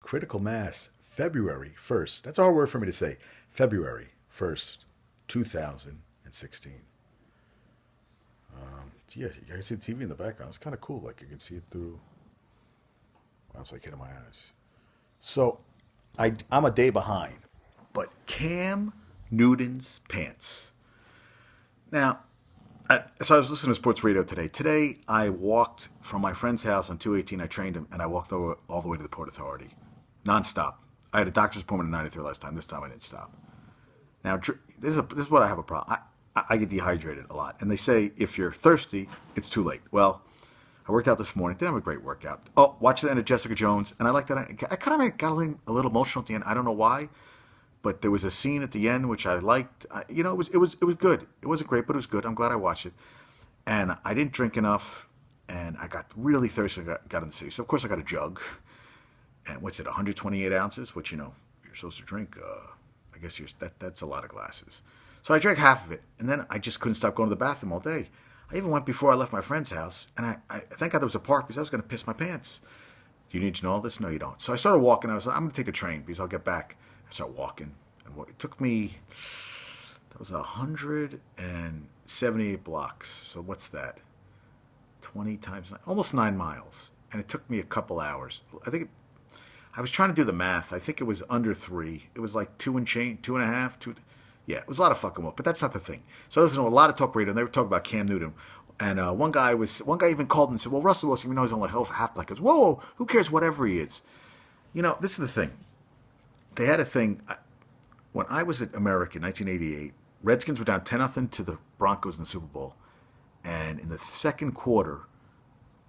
Critical Mass, February 1st. That's a hard word for me to say. February 1st, 2016. Yeah, you guys see the TV in the background. It's kind of cool. Like you can see it through. Wow, it's like hitting my eyes. So I'm a day behind. But Cam Newton's pants. Now, so I was listening to sports radio today. Today, I walked from my friend's house on 218. I trained him, and I walked over all the way to the Port Authority, nonstop. I had a doctor's appointment at 93 last time. This time, I didn't stop. Now, this is what I have a problem. I get dehydrated a lot, and they say if you're thirsty, it's too late. Well, I worked out this morning. Didn't have a great workout. Oh, watched the end of Jessica Jones, and I like that. I kind of got a little emotional at the end. I don't know why. But there was a scene at the end which I liked. It was good. It wasn't great, but it was good. I'm glad I watched it. And I didn't drink enough, and I got really thirsty and got in the city. So, of course, I got a jug. And what's it, 128 ounces, which, you're supposed to drink. I guess that's a lot of glasses. So I drank half of it, and then I just couldn't stop going to the bathroom all day. I even went before I left my friend's house, and I thank God there was a park because I was going to piss my pants. Do you need to know all this? No, you don't. So I started walking. I was like, I'm going to take the train because I'll get back. I started walking, and it took me, that was 178 blocks. So what's that? 20 times 9, almost 9 miles. And it took me a couple hours. I was trying to do the math. I think it was under 3. It was like 2 and change, 2.5, 2. Yeah, it was a lot of fucking work, but that's not the thing. So I listened to a lot of talk radio, and they were talking about Cam Newton. And one guy even called and said, well, Russell Wilson, he's only half black. He goes, whoa, who cares whatever he is? This is the thing. They had a thing, when I was at America in 1988, Redskins were down 10-0 to the Broncos in the Super Bowl. And in the second quarter,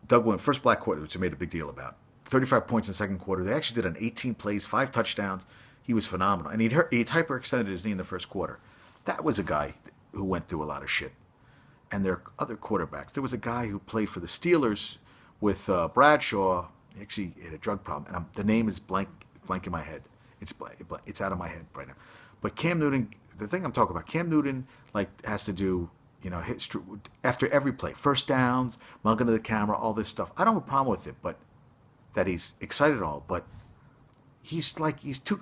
Doug Williams, first black quarter, which they made a big deal about, 35 points in the second quarter. They actually did on 18 plays, 5 touchdowns. He was phenomenal. And he'd hyperextended his knee in the first quarter. That was a guy who went through a lot of shit. And there are other quarterbacks. There was a guy who played for the Steelers with Bradshaw. He actually had a drug problem. And the name is blank in my head. It's out of my head right now. But Cam Newton, the thing I'm talking about, Cam Newton has to do, after every play, first downs, mugging to the camera, all this stuff. I don't have a problem with it, but that he's excited and all. But he's too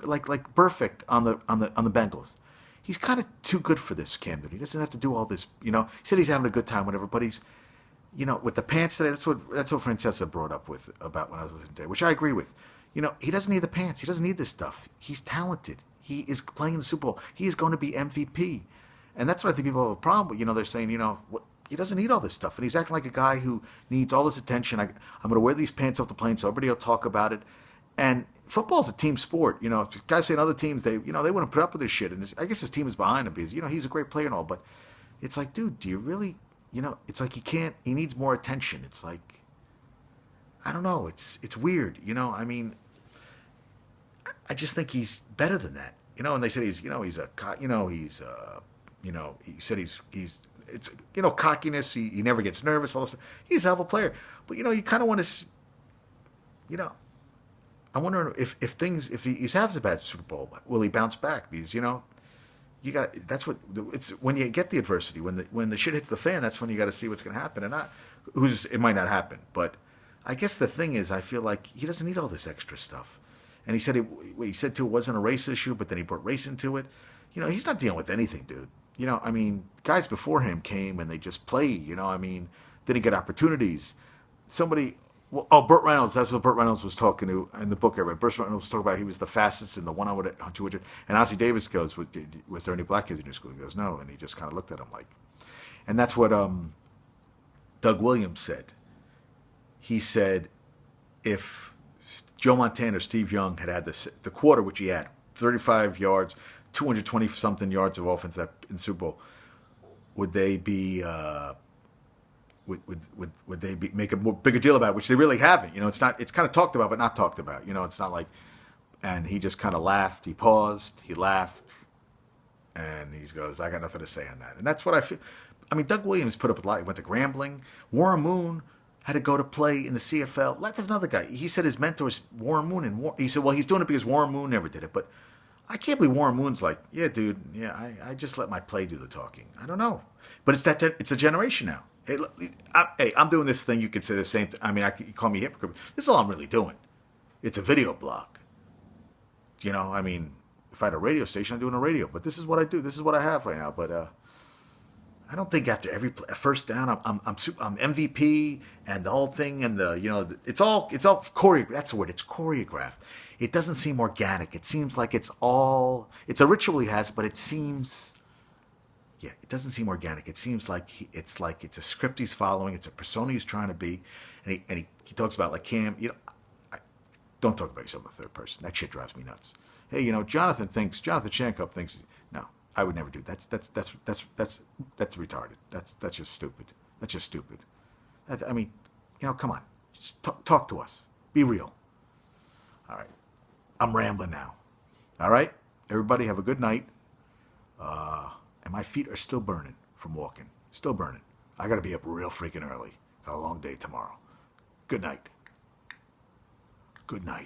perfect on the Bengals. He's kind of too good for this, Cam Newton. He doesn't have to do all this. He said he's having a good time, whatever. But he's, with the pants today. That's what Francesca brought up about when I was listening today, which I agree with. He doesn't need the pants. He doesn't need this stuff. He's talented. He is playing in the Super Bowl. He is going to be MVP. And that's what I think people have a problem with. They're saying, he doesn't need all this stuff. And he's acting like a guy who needs all this attention. I'm going to wear these pants off the plane so everybody will talk about it. And football's a team sport. Guys say in other teams, they wouldn't put up with this shit. And I guess his team is behind him because, he's a great player and all. But it's like, dude, do you really, it's like he needs more attention. It's like, I don't know. It's weird. I just think he's better than that, And they said he said it's cockiness. He never gets nervous. All this. He's a hell of a player, but you kind of want to, I wonder if he has a bad Super Bowl, will he bounce back? Because that's what it's when you get the adversity, when the shit hits the fan, that's when you got to see what's going to happen, and it might not happen, but I guess the thing is, I feel like he doesn't need all this extra stuff. And he said what he said too, it wasn't a race issue, but then he brought race into it. He's not dealing with anything, dude. Guys before him came and they just played, didn't get opportunities. Burt Reynolds, that's what Burt Reynolds was talking to in the book I read. Burt Reynolds was talking about he was the fastest in the 100, 200. And Ossie Davis goes, was there any black kids in your school? He goes, no. And he just kind of looked at him like, and that's what Doug Williams said. He said, if Joe Montana or Steve Young had the quarter, which he had, 35 yards, 220-something yards of offense in Super Bowl, would they be would they make a more bigger deal about it, which they really haven't? It's not. It's kind of talked about, but not talked about. It's not like. And he just kind of laughed. He paused. He laughed, and he goes, "I got nothing to say on that." And that's what I feel. Doug Williams put up a lot. He went to Grambling. Warren Moon had to go to play in the CFL. There's another guy. He said his mentor is Warren Moon, and he said, well, he's doing it because Warren Moon never did it. But I can't believe Warren Moon's like, yeah, dude, yeah, I just let my play do the talking. I don't know. But it's a generation now. Hey, I'm doing this thing. You could say the same thing. You call me hypocrite. This is all I'm really doing. It's a video blog. You know, I mean, if I had a radio station, I'm doing a radio. But this is what I do. This is what I have right now. But I don't think after every first down, I'm MVP and the whole thing and it's all choreographed. That's the word. It's choreographed. It doesn't seem organic. It seems like it's a ritual he has, but it seems, yeah, it doesn't seem organic. It seems like it's a script he's following. It's a persona he's trying to be, and he talks about like Cam. Don't talk about yourself in the third person. That shit drives me nuts. Hey, Jonathan Shankup thinks. No, I would never do that. That's retarded. That's just stupid. That's just stupid. I mean, come on. Just talk to us. Be real. All right. I'm rambling now. All right? Everybody have a good night. And my feet are still burning from walking. Still burning. I got to be up real freaking early. Got a long day tomorrow. Good night. Good night.